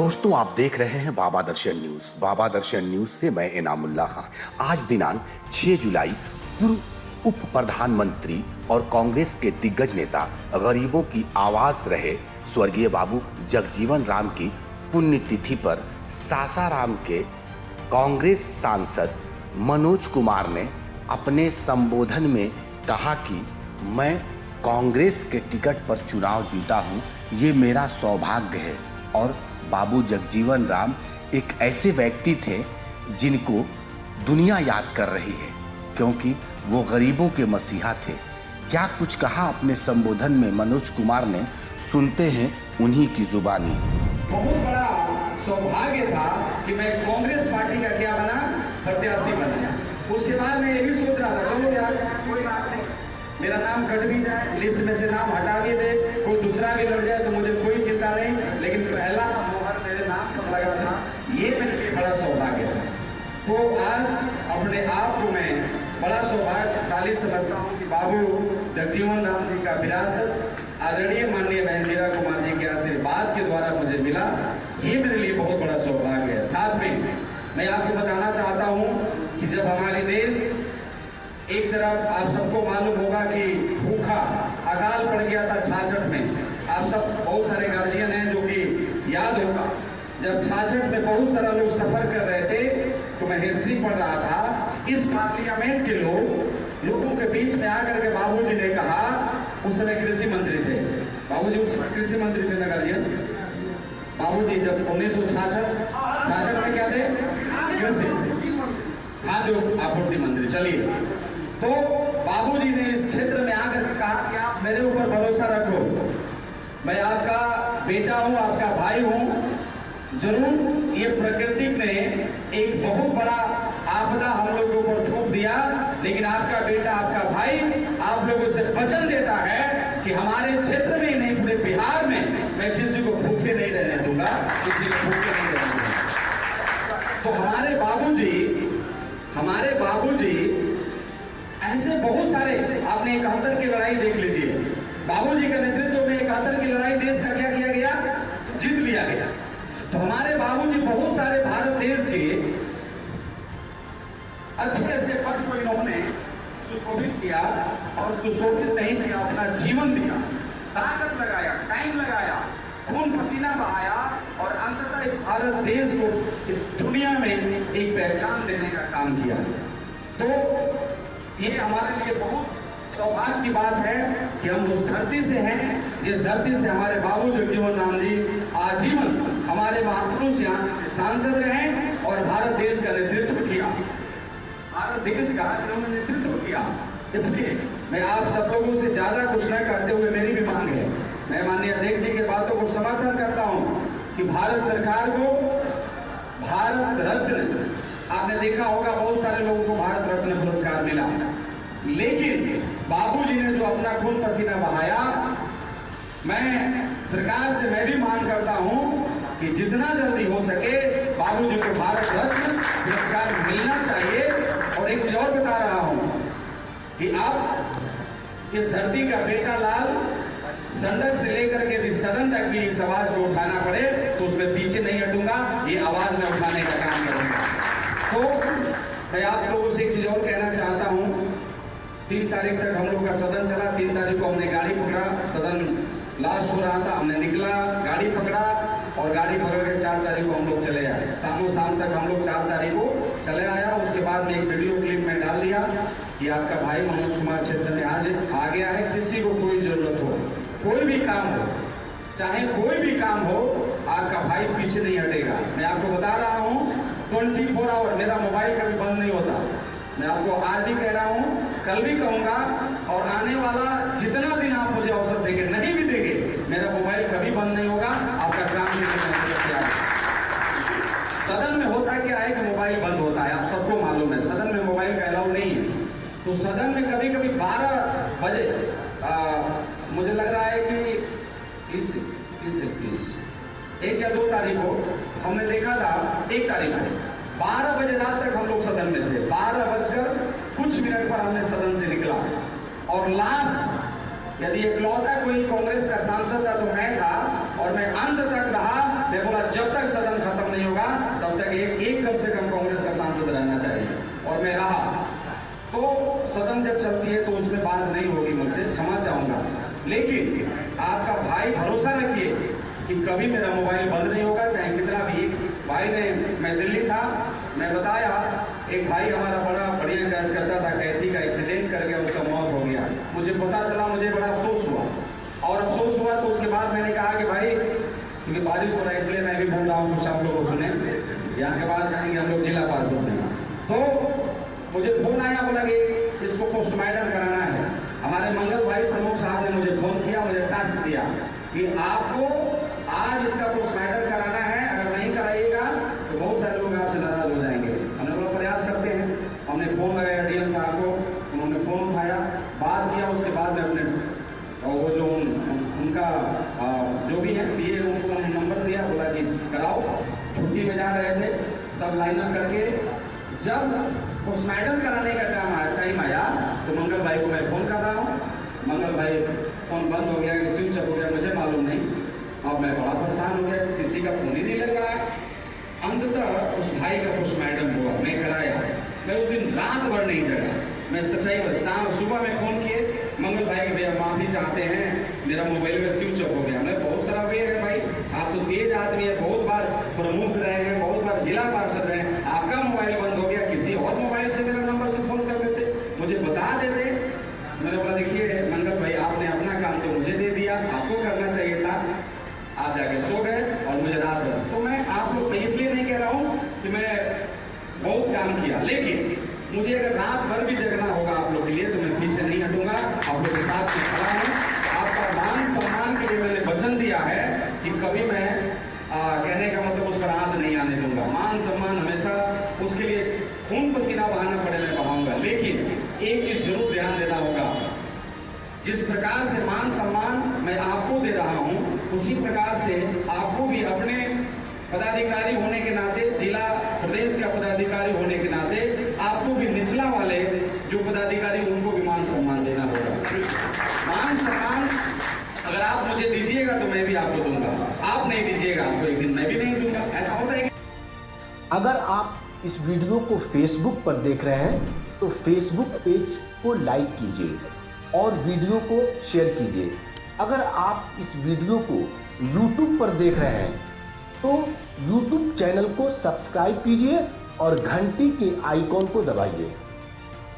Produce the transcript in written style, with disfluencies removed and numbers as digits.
दोस्तों, आप देख रहे हैं बाबा दर्शन न्यूज। बाबा दर्शन न्यूज से मैं इनामुल्लाह खां। आज दिनांक 6 जुलाई पूर्व उप प्रधानमंत्री और कांग्रेस के दिग्गज नेता, गरीबों की आवाज रहे स्वर्गीय बाबू जगजीवन राम की पुण्यतिथि पर सासाराम के कांग्रेस सांसद मनोज कुमार ने अपने संबोधन में कहा कि मैं कांग्रेस के टिकट पर चुनाव जीता हूं, ये मेरा सौभाग्य है। और बाबू जगजीवन राम एक ऐसे व्यक्ति थे जिनको दुनिया याद कर रही है, क्योंकि वो गरीबों के मसीहा थे। क्या कुछ कहा अपने संबोधन में मनोज कुमार ने, सुनते हैं उन्हीं की जुबानी। बहुत बड़ा सौभाग्य था कि मैं कांग्रेस पार्टी का क्या बना, प्रत्याशी बना। उसके बाद मैं ये भी सोच रहा था, चलो यार कोई बात नहीं, मेरा नाम कट भी जाए, लिस्ट में से नाम हटा भी दे, कोई दूसरा भी लड़ जाए तो मुझे कोई चिंता नहीं, लेकिन पहला मोहर मेरे नाम पर लगा था, ये मेरे लिए बड़ा सौभाग्य था। तो आज अपने आप को मैं बड़ा सौभाग्यशाली समझता हूँ कि बाबू जगजीवन राम जी का विरासत आदरणीय माननीय बहन मीरा कुमार जी के आशीर्वाद के द्वारा मुझे मिला। ये मेरे लिए बहुत बड़ा सौभाग्य है। साथ में मैं आपको बताना चाहता हूँ कि जब हमारे देश एक तरफ, आप सबको मालूम होगा कि भूखा अकाल पड़ गया था 66 में। आप सब बहुत सारे गार्जियन हैं जो कि याद होगा, जब 66 में बहुत सारा लोग सफर कर रहे थे, तो मैं हिस्ट्री पढ़ रहा था। इस पार्लियामेंट के लोगों के बीच में आकर के बाबूजी ने कहा, उस समय कृषि मंत्री थे बाबूजी, उस समय कृषि मंत्री थे ना गार्जियन बाबूजी, जब 1966 में क्या थे, कृषि खाद्य आपूर्ति मंत्री। चलिए, तो बाबूजी ने इस क्षेत्र में आकर कहा कि आप मेरे ऊपर भरोसा रखो, मैं आपका बेटा हूं, आपका भाई हूं। जरूर ये प्रकृति ने एक बहुत बड़ा आपदा हम लोगों के ऊपर थोप दिया, लेकिन आपका बेटा, आपका भाई आप लोगों से वचन देता है कि हमारे क्षेत्र में ही नहीं, पूरे बिहार में मैं किसी को भूखे नहीं रहने दूंगा, किसी को भूखे नहीं रहने दूंगा। तो हमारे बाबूजी ऐसे बहुत सारे, आपने 71 की लड़ाई देख लीजिए, बाबूजी के नेतृत्व में 71 की लड़ाई देश का क्या किया गया, जीत लिया गया। तो हमारे बाबूजी बहुत सारे भारत देश के अच्छे पद को इन्होंने सुशोभित किया, और सुशोभित नहीं किया, अपना जीवन दिया, ताकत लगाया, टाइम लगाया, खून पसीना बहाया, और अंततः इस भारत देश को इस दुनिया में एक पहचान देने का काम किया। तो ये हमारे लिए बहुत सौभाग्य की बात है कि हम उस धरती से हैं जिस धरती से हमारे बाबू जगजीवन राम जी आजीवन हमारे महापुरुष यहाँ सांसद रहे और भारत देश का नेतृत्व किया। भारत देश का इन्होंने नेतृत्व किया। इसलिए मैं आप सब लोगों से ज्यादा कुछ न कहते हुए, मेरी भी मांग है, मैं माननीय अध्यक्ष जी की बातों को समर्थन करता हूँ कि भारत सरकार को भारत रत्न, आपने देखा होगा बहुत सारे लोगों को भारत रत्न पुरस्कार मिला, लेकिन बाबूजी ने जो अपना खून पसीना बहाया, मैं सरकार से मैं भी मांग करता हूं कि जितना जल्दी हो सके बाबूजी को भारत रत्न पुरस्कार मिलना चाहिए। और एक चीज और बता रहा हूं कि अब इस धरती का बेटा लाल संडक से लेकर के इस सदन तक भी इस आवाज को उठाना पड़े तो उसमें पीछे नहीं हटूंगा, ये आवाज में उठाने का काम करूंगा। तो मैं आप लोगों से एक चीज और कहना चाहता हूं, 3 तारीख तक हम लोग का सदन चला। 3 तारीख को हमने गाड़ी पकड़ा, सदन लास्ट हो रहा था, हमने निकला, गाड़ी पकड़ा, और गाड़ी पकड़ के 4 तारीख को हम लोग चले आए। शाम तक हम लोग 4 तारीख को चले आया। उसके बाद में एक वीडियो क्लिप में डाल दिया कि आपका भाई मनोज कुमार क्षेत्र में आज आ गया है। किसी को कोई जरूरत हो, कोई भी काम हो, चाहे कोई भी काम हो, आपका भाई पीछे नहीं हटेगा। मैं आपको बता रहा हूँ 24 आवर मेरा मोबाइल कभी बंद नहीं होता। मैं आपको आज भी कह रहा हूँ, कल भी कहूंगा, और आने वाला जितना दिन आप मुझे अवसर देंगे, नहीं भी देंगे, मेरा मोबाइल कभी बंद नहीं होगा। आपका काम नहीं करना। सदन में होता क्या है कि मोबाइल बंद होता है, आप सबको मालूम है, सदन में मोबाइल का अलाउ नहीं है। तो सदन में कभी कभी 12 बजे मुझे लग रहा है कि 30, 1 या 2 तारीख को हमने देखा था, 1 तारीख को 12 बजे रात तक हम लोग सदन में थे। 12 बजकर कुछ मिनट पर हमने सदन से निकला, और लास्ट यदि इकलौता कोई कांग्रेस का सांसद था तो मैं था, और मैं अंत तक रहा मैं बोला जब तक सदन खत्म नहीं होगा तब तक एक कम से कम कांग्रेस का सांसद रहना चाहिए, और मैं रहा। तो सदन जब चलती है तो उसमें बात नहीं होगी मुझसे, क्षमा चाहूंगा, लेकिन आपका भाई भरोसा रखिए कि कभी मेरा मोबाइल बंद नहीं होगा, चाहे कितना भी। भाई ने, मैं दिल्ली था, मैं बताया, एक भाई हमारा बड़ा बढ़िया कैच करता था, कैथी का एक्सीडेंट कर गया, उसका मौत हो गया। मुझे पता चला, मुझे बड़ा अफसोस हुआ, और अफसोस हुआ तो उसके बाद मैंने कहा कि भाई, क्योंकि बारिश हो रहा है इसलिए मैं भी बोल रहा हूँ, कुछ आप लोग को सुने, यहाँ के बाद जाएंगे हम लोग जिला पार्षद में। तो मुझे फोन आया, बोला कि इसको पोस्टमार्टम कराना है। हमारे मंगल भाई प्रमुख साहब ने मुझे फोन किया, मुझे टास्क दिया कि आपको आज इसका पोस्टमार्टम कराना है, अगर नहीं कराइएगा तो बहुत सारे लोग आपसे नाराज हो जाएंगे। हमने बोला प्रयास करते हैं। हमने फोन लगाया डीएम साहब को, उन्होंने फोन उठाया, बात किया। उसके बाद में अपने वो जो उनका जो भी है पीए, उनको नंबर दिया, बोला कि कराओ। छुट्टी में जा रहे थे, सब लाइनअप करके जब पोस्टमार्टम कराने का टाइम आया तो मंगल भाई को मैं फोन कर रहा हूँ। मंगल भाई फोन बंद हो गया कि स्विच ऑफ हो गया, मुझे मालूम नहीं। अब मैं बड़ा परेशान हो गया, किसी का फोन ही नहीं लग रहा। अंततः उस भाई का पोस्टमार्टम हुआ, मैं कराया। मैं उस दिन रात भर नहीं जगा, मैं सच्चाई पर शाम सुबह में फोन किए, मंगल भाई के भैया माफी चाहते हैं, मेरा मोबाइल में स्विच ऑफ हो गया। मैं बहुत सारा वे है भाई, आप तो तेज आदमी है, बहुत बार प्रमुख रहे हैं, बहुत बार जिला पार्षद रहे, आपका मोबाइल बंद हो गया, किसी और मोबाइल से मेरा नंबर से फोन कर देते, मुझे बता देते। मैंने बोला देखिए मंगल भाई, आपने अपना काम तो मुझे दे दिया, आपको करना चाहिए था, आप जाके सो गए और मुझे रात भर। तो मैं आप लोग इसलिए नहीं कह रहा हूँ कि मैं बहुत काम किया, लेकिन मुझे अगर रात भर भी जगना होगा आप लोग के लिए तो मैं पीछे नहीं हटूंगा, आप लोग के साथ में खड़ा हूँ। आपका मान सम्मान के लिए मैंने वचन दिया है कि कभी मैं कहने का मतलब उस पर आंच नहीं आने दूंगा। मान सम्मान हमेशा, उसके लिए खून पसीना बहाना पड़े मैं बहाऊंगा, लेकिन एक चीज जरूर ध्यान देना होगा, जिस प्रकार से मान सम्मान मैं आपको दे रहा हूं, उसी प्रकार से आपको भी अपने पदाधिकारी होने के नाते, जिला प्रदेश का पदाधिकारी होने के नाते, आपको भी निचला वाले जो पदाधिकारी उनको भी मान सम्मान देना होगा। मान सम्मान अगर आप मुझे दीजिएगा तो मैं भी आपको दूंगा, आप नहीं दीजिएगा तो एक दिन मैं भी नहीं दूंगा। ऐसा होता है। अगर आप इस वीडियो को फेसबुक पर देख रहे हैं तो फेसबुक पेज को लाइक कीजिए और वीडियो को शेयर कीजिए। अगर आप इस वीडियो को यूट्यूब पर देख रहे हैं तो यूट्यूब चैनल को सब्सक्राइब कीजिए और घंटी के आइकॉन को दबाइए।